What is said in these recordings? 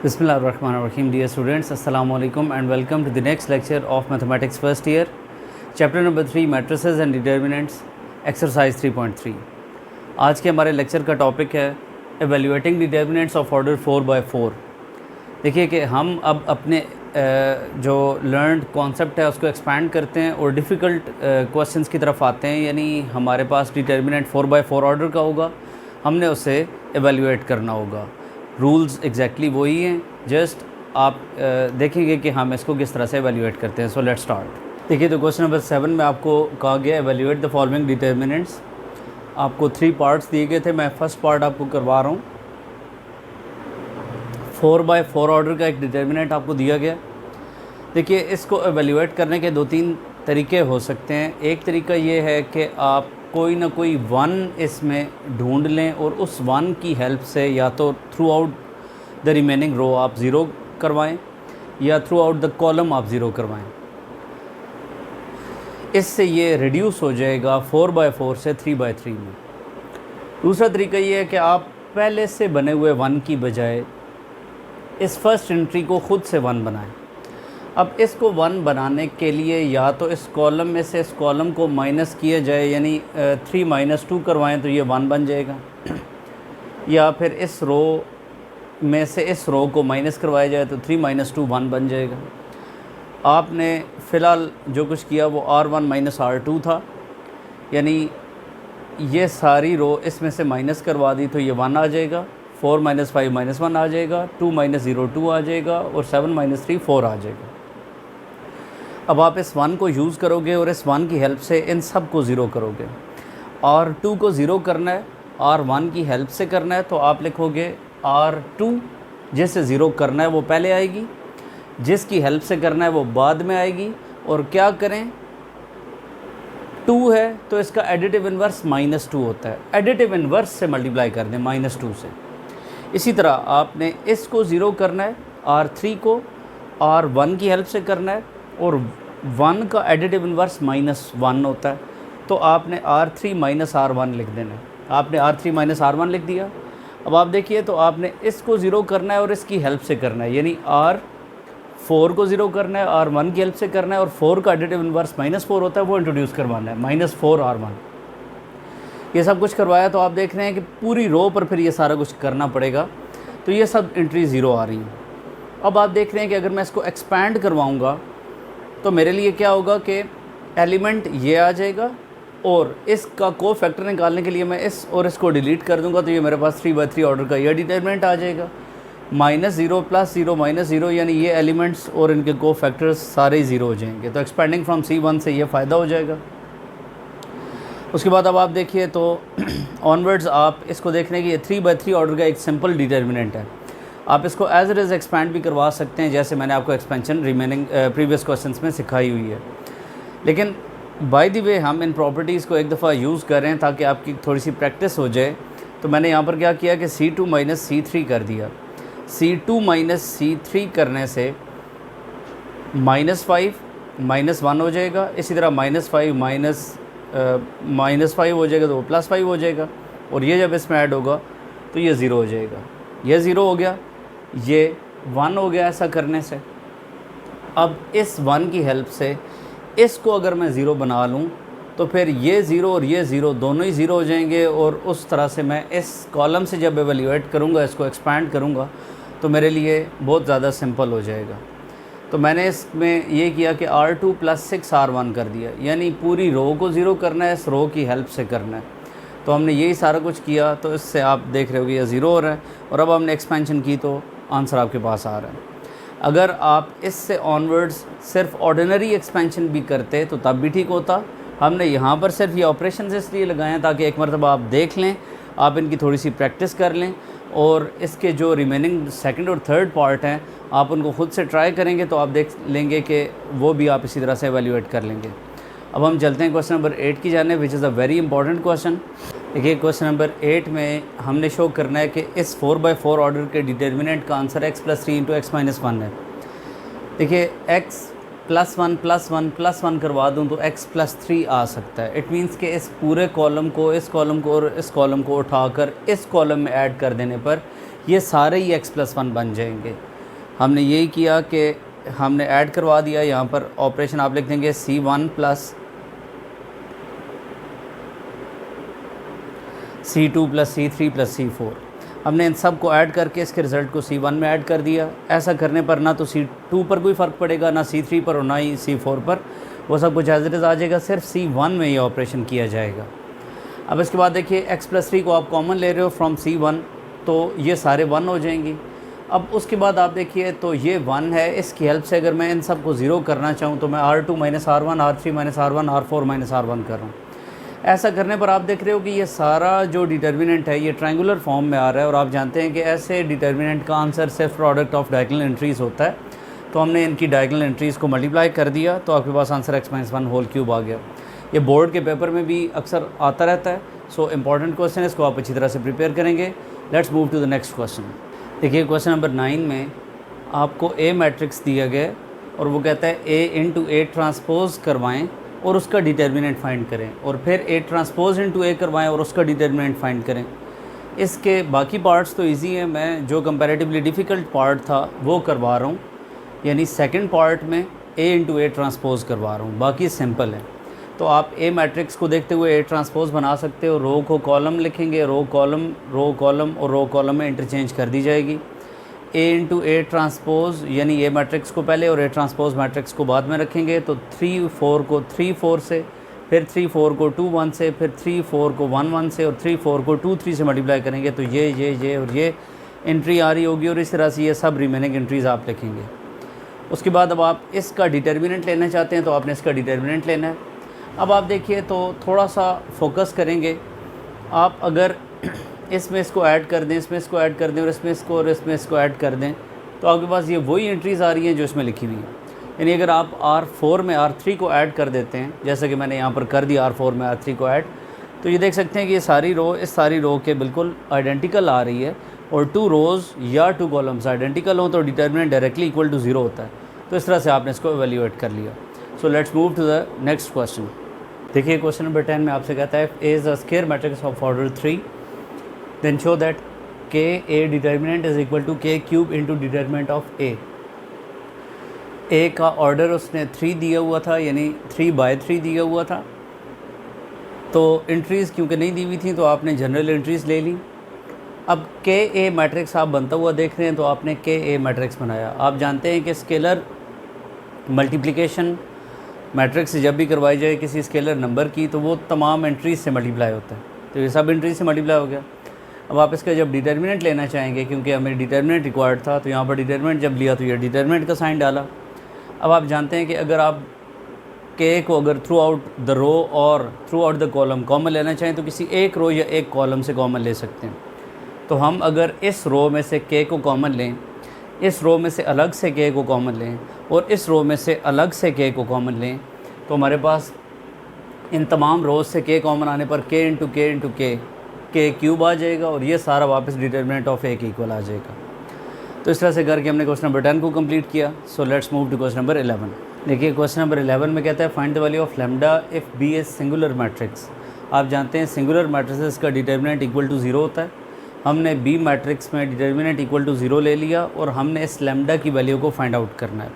Bismillahirrahmanirrahim. Dear students, Assalamu alaikum and welcome to the next lecture of Mathematics first year, chapter number 3 matrices and determinants, exercise 3.3. आज के हमारे lecture का topic है evaluating determinants of order 4 by 4. देखिए कि हम अब अपने जो लर्नड कॉन्सेप्ट है उसको एक्सपैंड करते हैं और डिफ़िकल्ट क्वेश्चंस की तरफ आते हैं। यानी हमारे पास डिटर्मिनेंट 4 by 4 ऑर्डर का होगा, हमने उसे एवेल्यूएट करना होगा। रूल्स एग्जैक्टली वही हैं, जस्ट आप देखेंगे कि हम इसको किस तरह से एवेल्यूएट करते हैं। So let's start. देखिए तो क्वेश्चन नंबर 7 में आपको कहा गया एवेल्यूएट द फॉलोइंग डिटर्मिनेंट्स। आपको 3 पार्ट्स दिए गए थे, मैं फ़र्स्ट पार्ट आपको करवा रहा हूँ। 4 by 4 ऑर्डर का एक डिटर्मिनेंट आपको दिया गया। देखिए इसको एवेल्यूएट करने के 2-3 तरीके हो सकते हैं। एक तरीका ये है कि आप कोई ना कोई 1 इसमें ढूंढ लें और उस 1 की हेल्प से या तो थ्रू आउट द रिमेनिंग रो आप ज़ीरो करवाएं या थ्रू आउट द कॉलम आप ज़ीरो करवाएं। इससे ये रिड्यूस हो जाएगा 4 by 4 से 3 by 3 में। दूसरा तरीका ये है कि आप पहले से बने हुए 1 की बजाय इस फर्स्ट एंट्री को ख़ुद से 1 बनाएं। अब इसको 1 बनाने के लिए या तो इस कॉलम में से इस कॉलम को माइनस किया जाए, यानी 3 - 2 करवाएं तो ये 1 बन जाएगा, या फिर इस रो में से इस रो को माइनस करवाया जाए तो 3 - 2 1 बन जाएगा। आपने फ़िलहाल जो कुछ किया वो R1 - R2 था, यानी ये सारी रो इसमें से माइनस करवा दी तो ये 1 आ जाएगा, 4 - 5 - 1 आ जाएगा, 2 - 0 2 आ जाएगा और 7 - 3 4 आ जाएगा। अब आप इस 1 को यूज़ करोगे और इस 1 की हेल्प से इन सब को ज़ीरो करोगे। R2 को ज़ीरो करना है, R1 की हेल्प से करना है, तो आप लिखोगे R2 जिससे ज़ीरो करना है वो पहले आएगी, जिसकी हेल्प से करना है वो बाद में आएगी। और क्या करें, 2 है तो इसका एडिटिव इन्वर्स -2 होता है, एडिटिव इन्वर्स से मल्टीप्लाई कर दें -2 से। इसी तरह आपने इसको ज़ीरो करना है, R3 को R1 की हेल्प से करना है, और 1 का एडिटिव इन्वर्स -1 होता है, तो आपने R3 - R1 लिख देना है। आपने R3 - R1 लिख दिया। अब आप देखिए तो आपने इसको ज़ीरो करना है और इसकी हेल्प से करना है, यानी R4 को ज़ीरो करना है, R1 की हेल्प से करना है, और 4 का एडिटिव इन्वर्स -4 होता है, वो इंट्रोड्यूस करवाना है, -4 R1। ये सब कुछ करवाया तो आप देख रहे हैं कि पूरी रो पर फिर ये सारा कुछ करना पड़ेगा, तो ये सब एंट्री ज़ीरो आ रही हैं। अब आप देख रहे हैं कि अगर मैं इसको एक्सपैंड करवाऊँगा तो मेरे लिए क्या होगा कि एलिमेंट ये आ जाएगा, और इसका को फैक्टर निकालने के लिए मैं इस और इसको डिलीट कर दूंगा, तो ये मेरे पास 3 by 3 ऑर्डर का यह डिटर्मिनेंट आ जाएगा। -0 + 0 -0, यानी ये एलिमेंट्स और इनके को फैक्टर्स सारे ज़ीरो हो जाएंगे। तो एक्सपेंडिंग फ्रॉम C1 से ये फ़ायदा हो जाएगा। उसके बाद अब आप देखिए तो ऑनवर्ड्स आप इसको देखने की 3 by 3 ऑर्डर का एक सिंपल डिटर्मिनेंट है। आप इसको एज इट इज़ एक्सपैंड भी करवा सकते हैं, जैसे मैंने आपको एक्सपेंशन रिमेनिंग प्रीवियस क्वेश्चंस में सिखाई हुई है। लेकिन बाय द वे हम इन प्रॉपर्टीज़ को एक दफ़ा यूज़ करें ताकि आपकी थोड़ी सी प्रैक्टिस हो जाए। तो मैंने यहाँ पर क्या किया कि C2 - C3 कर दिया। C2 - C3 करने से -5 -1 हो जाएगा, इसी तरह -5 हो जाएगा तो वो +5 हो जाएगा, और ये जब इसमें ऐड होगा तो ये 0 हो जाएगा। ये 0 हो गया, ये 1 हो गया ऐसा करने से। अब इस 1 की हेल्प से इसको अगर मैं 0 बना लूँ तो फिर ये 0 और ये 0 दोनों ही 0 हो जाएंगे, और उस तरह से मैं इस कॉलम से जब एवेल्यूएट करूँगा, इसको एक्सपैंड करूँगा, तो मेरे लिए बहुत ज़्यादा सिंपल हो जाएगा। तो मैंने इसमें ये किया कि R2 + 6 R1 कर दिया, यानी पूरी रो को 0 करना है, इस रो की हेल्प से करना है। तो हमने यही सारा कुछ किया, तो इससे आप देख रहे हो कि ये 0 हो रहा है, और अब हमने एक्सपेंशन की तो आंसर आपके पास आ रहा है। अगर आप इससे ऑनवर्ड्स सिर्फ ऑर्डिनरी एक्सपेंशन भी करते तो तब भी ठीक होता। हमने यहाँ पर सिर्फ ये ऑपरेशन इसलिए लगाए हैं ताकि एक मरतबा आप देख लें, आप इनकी थोड़ी सी प्रैक्टिस कर लें, और इसके जो रिमेनिंग सेकंड और थर्ड पार्ट हैं आप उनको ख़ुद से ट्राई करेंगे तो आप देख लेंगे कि वो भी आप इसी तरह से एवेल्यूएट कर लेंगे। अब हम चलते हैं क्वेश्चन नंबर 8 की जाने, which is a very important question. देखिए क्वेश्चन नंबर 8 में हमने शो करना है कि इस 4 by 4 ऑर्डर के डिटर्मिनेंट का आंसर x + 3 × x - 1 है। देखिए x +1 करवा दूं तो x+3 आ सकता है। इट मीन्स कि इस पूरे कॉलम को, इस कॉलम को और इस कॉलम को उठाकर इस कॉलम में ऐड कर देने पर ये सारे ही x+1 बन जाएंगे। हमने यही किया कि हमने ऐड करवा दिया। यहाँ पर ऑपरेशन आप लिख देंगे C1 + C2 + C3 + C4। हमने इन सब को ऐड करके इसके रिज़ल्ट को C1 में ऐड कर दिया। ऐसा करने पर ना तो C2 पर कोई फ़र्क पड़ेगा, ना C3 पर और ना ही C4 पर, वो सब कुछ एज इट इज़ आ जाएगा। सिर्फ C1 में ये ऑपरेशन किया जाएगा। अब इसके बाद देखिए x+3 को आप कॉमन ले रहे हो फ्रॉम C1, तो ये सारे 1 हो जाएंगी। अब उसके बाद आप देखिए तो ये 1 है, इसकी हेल्प से अगर मैं इन सब को 0 करना चाहूँ तो मैं R2 - R1, R3 - R1, R4 - R1 कर रहा हूँ। ऐसा करने पर आप देख रहे हो कि ये सारा जो डिटर्मिनेंट है ये ट्रायंगुलर फॉर्म में आ रहा है। और आप जानते हैं कि ऐसे डिटर्मिनेंट का आंसर सिर्फ प्रोडक्ट ऑफ डायगोनल एंट्रीज़ होता है। तो हमने इनकी डायगोनल एंट्रीज़ को मल्टीप्लाई कर दिया तो आपके पास आंसर x-1 होल क्यूब आ गया। ये बोर्ड के पेपर में भी अक्सर आता रहता है। सो इम्पॉर्टेंट क्वेश्चन है, इसको आप अच्छी तरह से प्रिपेयर करेंगे। Let's move to the next question. देखिए क्वेश्चन नंबर 9 में आपको A मैट्रिक्स दिया गया और वो कहता है A × A ट्रांसपोज करवाएं और उसका डिटर्मिनेंट फाइंड करें, और फिर A ट्रांसपोज × A करवाएं और उसका डिटर्मिनेंट फाइंड करें। इसके बाकी पार्ट्स तो इजी हैं, मैं जो कंपैरेटिवली डिफ़िकल्ट पार्ट था वो करवा रहा हूँ, यानी सेकंड पार्ट में A × A ट्रांसपोज करवा रहा हूँ, बाकी सिंपल है। तो आप A मैट्रिक्स को देखते हुए A ट्रांसपोज बना सकते हो। रो को कॉलम लिखेंगे, रो कॉलम और रो कॉलम में इंटरचेंज कर दी जाएगी। A × A ट्रांसपोज यानी A मैट्रिक्स को पहले और A ट्रांसपोज मैट्रिक्स को बाद में रखेंगे। तो 3 4 को 3 4 से, फिर 3 4 को 2 1 से, फिर 3 4 को 1 1 से और 3 4 को 2 3 से मल्टीप्लाई करेंगे तो ये और ये एंट्री आ रही होगी। और इस तरह से ये सब रिमेनिंग एंट्रीज़ आप लिखेंगे। उसके बाद अब आप इसका डिटर्मिनेंट लेना चाहते हैं तो आपने इसका डिटर्मिनेंट लेना है। अब आप देखिए तो थोड़ा सा फोकस करेंगे। आप अगर इसमें इसको ऐड कर दें, इसमें इसको ऐड कर दें और इसमें इसको और इसमें इसको ऐड कर दें तो आपके पास ये वही एंट्रीज़ आ रही हैं जो इसमें लिखी हुई हैं। यानी अगर आप R4 में R3 को ऐड कर देते हैं, जैसे कि मैंने यहाँ पर कर दिया R4 में R3 को ऐड, तो ये देख सकते हैं कि ये सारी रो इस सारी रो के बिल्कुल आइडेंटिकल आ रही है। और 2 रोज़ या 2 कॉलम्स आइडेंटिकल हों तो डिटर्मिनेंट डायरेक्टली इक्वल टू 0 होता है। तो इस तरह से आपने इसको एवेल्यूएट कर लिया। So let's move to the next question. देखिए क्वेश्चन नंबर 10 में आपसे कहता है A is a square matrix of order 3, then show that K A determinant is equal to K cube into determinant of A। A का order उसने 3 दिया हुआ था, यानी 3/3 दिया हुआ था। तो एंट्रीज़ क्योंकि नहीं दी हुई थी तो आपने जनरल एंट्रीज़ ले ली। अब K A मैट्रिक्स आप बनता हुआ देख रहे हैं तो आपने K A मैट्रिक्स बनाया। आप जानते हैं कि स्केलर मल्टीप्लिकेशन मैट्रिक्स जब भी करवाई जाए किसी स्केलर नंबर की तो वो तमाम एंट्रीज से मल्टीप्लाई होता है। तो ये सब एंट्रीज से मल्टीप्लाई हो गया। अब आप इसका जब डिटर्मिनेंट लेना चाहेंगे, क्योंकि हमें डिटर्मिनेंट रिक्वायर्ड था, तो यहाँ पर डिटर्मिनेंट जब लिया तो ये डिटर्मिनेंट का साइन डाला। अब आप जानते हैं कि अगर आप K को अगर थ्रू आउट द रो और through out the column common लेना चाहें तो किसी एक रो या एक कॉलम से कॉमन ले सकते हैं। तो हम अगर इस रो में से K को कॉमन लें, इस रो में से अलग से K को कॉमन लें और इस रो में से अलग से K को कॉमन लें तो हमारे पास इन तमाम रोज़ से K कॉमन आने पर K × K K क्यूब आ जाएगा और ये सारा वापस डिटर्मिनेंट ऑफ A के इक्वल आ जाएगा। तो इस तरह से करके हमने क्वेश्चन नंबर 10 को कंप्लीट किया। So let's move to question number 11। देखिए क्वेश्चन नंबर 11 में कहता है find the value of lambda if B is singular matrix. आप जानते हैं सिंगुलर मैट्रिसेस का डिटर्मिनेंट इक्वल टू 0 होता है। हमने B मैट्रिक्स में डिटर्मिनेंट इक्वल टू 0 ले लिया और हमने इस लैम्डा की वैल्यू को फाइंड आउट करना है।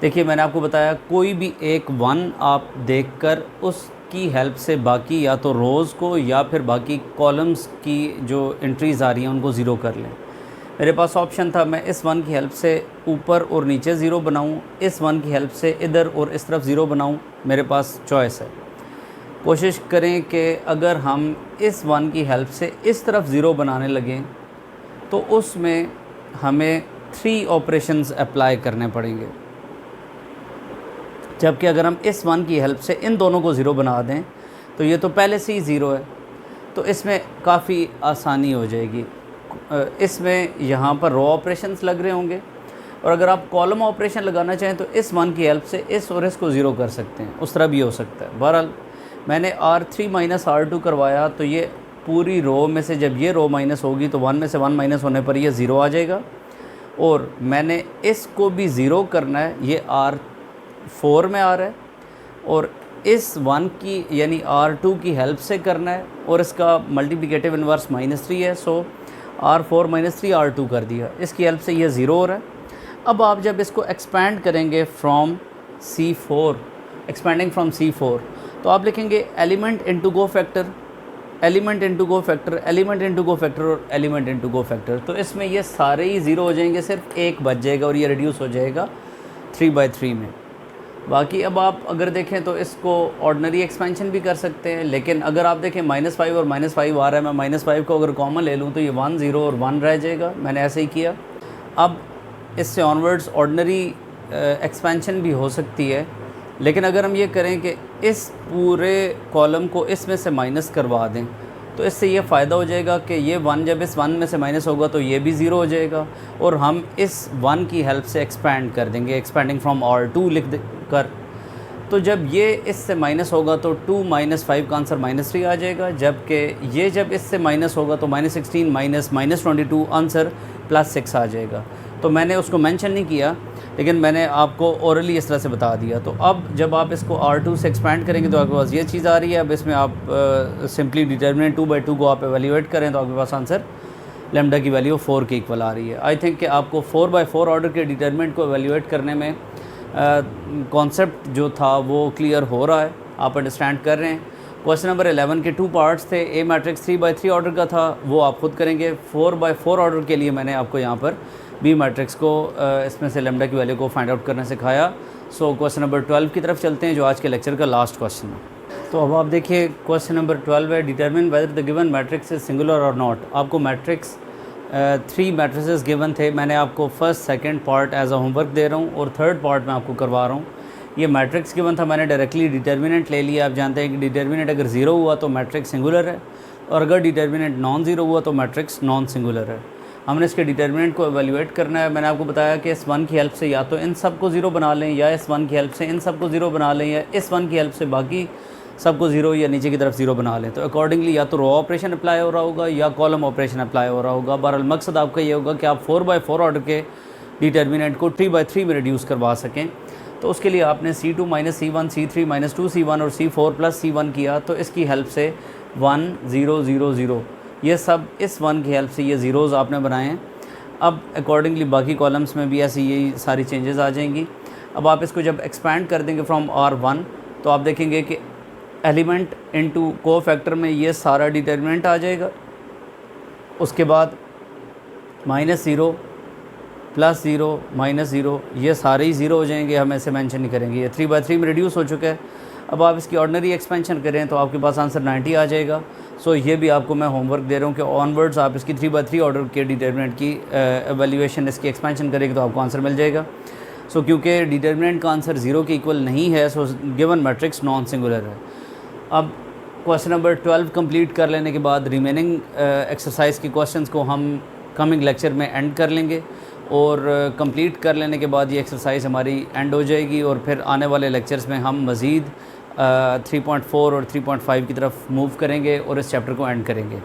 देखिए मैंने आपको बताया कोई भी एक 1 आप देखकर उसकी हेल्प से बाकी या तो रोज़ को या फिर बाकी कॉलम्स की जो एंट्रीज़ आ रही हैं उनको 0 कर लें। मेरे पास ऑप्शन था मैं इस 1 की हेल्प से ऊपर और नीचे 0 बनाऊं, इस 1 की हेल्प से इधर और इस तरफ 0 बनाऊं। मेरे पास चॉइस है। कोशिश करें कि अगर हम इस 1 की हेल्प से इस तरफ 0 बनाने लगें तो उसमें हमें 3 ऑपरेशंस अप्लाई करने पड़ेंगे, जबकि अगर हम इस 1 की हेल्प से इन दोनों को 0 बना दें तो ये तो पहले से ही 0 है, तो इसमें काफ़ी आसानी हो जाएगी। इसमें यहाँ पर रो ऑपरेशंस लग रहे होंगे और अगर आप कॉलम ऑपरेशन लगाना चाहें तो इस 1 की हेल्प से इस और इसको 0 कर सकते हैं, उस तरह भी हो सकता है। बहरहाल मैंने R3 - R2 करवाया तो ये पूरी रो में से जब ये रो माइनस होगी तो 1 में से 1 माइनस होने पर ये 0 आ जाएगा। और मैंने इसको भी 0 करना है, ये 4 में आ रहा है और इस 1 की यानी R2 की हेल्प से करना है और इसका मल्टीप्लिकेटिव इन्वर्स -3 है, सो R4 -3 R2 कर दिया, इसकी हेल्प से ये 0 हो रहा है। अब आप जब इसको एक्सपैंड करेंगे from C4, expanding from C4, तो आप लिखेंगे एलिमेंट इनटू गो फैक्टर, एलिमेंट इनटू गो फैक्टर, एलिमेंट इनटू गो फैक्टर और एलिमेंट इनटू गो फैक्टर। तो इसमें ये सारे ही 0 हो जाएंगे, सिर्फ एक बच जाएगा और ये रिड्यूस हो जाएगा 3/3 में। बाकी अब आप अगर देखें तो इसको ऑर्डिनरी एक्सपेंशन भी कर सकते हैं, लेकिन अगर आप देखें -5 और -5 आ रहा है, मैं -5 को अगर कॉमन ले लूँ तो ये 1 0 और 1 रह जाएगा, मैंने ऐसे ही किया। अब इससे ऑनवर्ड्स ऑर्डिनरी एक्सपेंशन भी हो सकती है, लेकिन अगर हम ये करें कि इस पूरे कॉलम को इसमें से माइनस करवा दें तो इससे ये फ़ायदा हो जाएगा कि ये 1 जब इस 1 में से माइनस होगा तो ये भी 0 हो जाएगा और हम इस 1 की हेल्प से एक्सपैंड कर देंगे, एक्सपैंडिंग फ्रॉम R2 लिख कर। तो जब ये इससे माइनस होगा तो 2 - 5 का आंसर -3 आ जाएगा, जबकि ये जब इससे माइनस होगा तो -16 -22 आंसर +6 आ जाएगा। तो मैंने उसको मेंशन नहीं किया, लेकिन मैंने आपको ओरली इस तरह से बता दिया। तो अब जब आप इसको R2 से एक्सपैंड करेंगे तो आपके पास ये चीज़ आ रही है। अब इसमें आप सिंपली डिटर्मिनेंट 2/2 को आप एवेल्यूएट करें तो आपके पास आंसर लैम्डा की वैल्यू 4 के इक्वल आ रही है। आई थिंक कि आपको 4/4 ऑर्डर के डिटर्मिनेंट को एवेल्यूएट करने में कॉन्सेप्ट जो था वो क्लियर हो रहा है, आप अंडरस्टैंड कर रहे हैं। क्वेश्चन नंबर 11 के 2 पार्ट्स थे। ए मैट्रिक्स 3/3 ऑर्डर का था, वो आप खुद करेंगे। 4/4 ऑर्डर के लिए मैंने आपको यहाँ पर बी मैट्रिक्स को इसमें से लैम्डा की वैल्यू को फाइंड आउट करना सिखाया। सो क्वेश्चन नंबर 12 की तरफ चलते हैं, जो आज के लेक्चर का लास्ट क्वेश्चन है। तो अब आप देखिए क्वेश्चन नंबर 12 है, determine whether the given matrix is singular और नॉट। आपको मैट्रिक्स 3 मैट्रिसेस गिवन थे, मैंने आपको first second part as a homework दे रहा हूँ और थर्ड पार्ट मैं आपको करवा रहा हूँ। ये मैट्रिक्स गिवन था, मैंने डायरेक्टली डिटर्मिनेंट ले लिया। आप जानते हैं कि डिटर्मिनेंट अगर 0 हुआ तो मैट्रिक्स सिंगुलर है और अगर डिटर्मिनेंट नॉन ज़ीरो हुआ तो मैट्रिक्स नॉन सिंगुलर है। हमने इसके डिटर्मिनेंट को एवेल्यूएट करना है। मैंने आपको बताया कि इस 1 की हेल्प से या तो इन सब को 0 बना लें, या इस 1 की हेल्प से इन सब को 0 बना लें, या इस 1 की हेल्प से बाकी सबको 0 या नीचे की तरफ 0 बना लें। तो अकॉर्डिंगली या तो रो ऑपरेशन अप्लाई हो रहा होगा या कॉलम ऑपरेशन अप्लाई हो रहा होगा। बहरहाल मकसद आपका ये होगा कि आप 4/4 ऑर्डर के डिटर्मिनेंट को 3/3 में रिड्यूस करवा सकें। तो उसके लिए आपने C2 - C1 C3 - 2C1 और C4 + C1 किया। तो इसकी हेल्प से 1 0 0 0 ये सब इस 1 की हेल्प से ये ज़ीरोज़ आपने बनाए हैं। अब अकॉर्डिंगली बाकी कॉलम्स में भी ऐसी यही सारी चेंजेस आ जाएंगी। अब आप इसको जब एक्सपैंड कर देंगे फ्रॉम R1 तो आप देखेंगे कि एलिमेंट इनटू को फैक्टर में ये सारा डिटर्मिनेंट आ जाएगा। उसके बाद -0 +0 -0 ये सारे ही 0 हो जाएंगे, हम ऐसे मेंशन नहीं करेंगे। ये 3/3 में रिड्यूस हो चुका है। अब आप इसकी ऑर्डिनरी एक्सपेंशन करें तो आपके पास आंसर 90 आ जाएगा। सो ये भी आपको मैं होमवर्क दे रहा हूँ कि ऑनवर्ड्स आप इसकी 3/3 ऑर्डर के डिटर्मिनेंट की एवेल्यूएशन इसकी एक्सपेंशन करेंगे तो आपको आंसर मिल जाएगा। सो क्योंकि डिटर्मिनेंट का आंसर 0 के इक्वल नहीं है, so given matrix non singular है। अब क्वेश्चन नंबर 12 कंप्लीट कर लेने के बाद रिमेनिंग एक्सरसाइज के क्वेश्चंस को हम कमिंग लेक्चर में एंड कर लेंगे और कंप्लीट कर लेने के बाद ये एक्सरसाइज हमारी एंड हो जाएगी और फिर आने वाले लेक्चर्स में हम मज़ीद 3.4 और 3.5 की तरफ मूव करेंगे और इस चैप्टर को एंड करेंगे।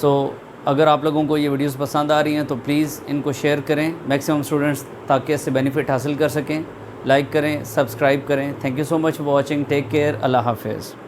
सो अगर आप लोगों को ये वीडियोस पसंद आ रही हैं तो प्लीज़ इनको शेयर करें मैक्सिमम स्टूडेंट्स, ताकि इससे बेनिफिट हासिल कर सकें। लाइक करें, सब्सक्राइब करें। Thank you so much for watching. Take care. अल्लाह हाफिज़।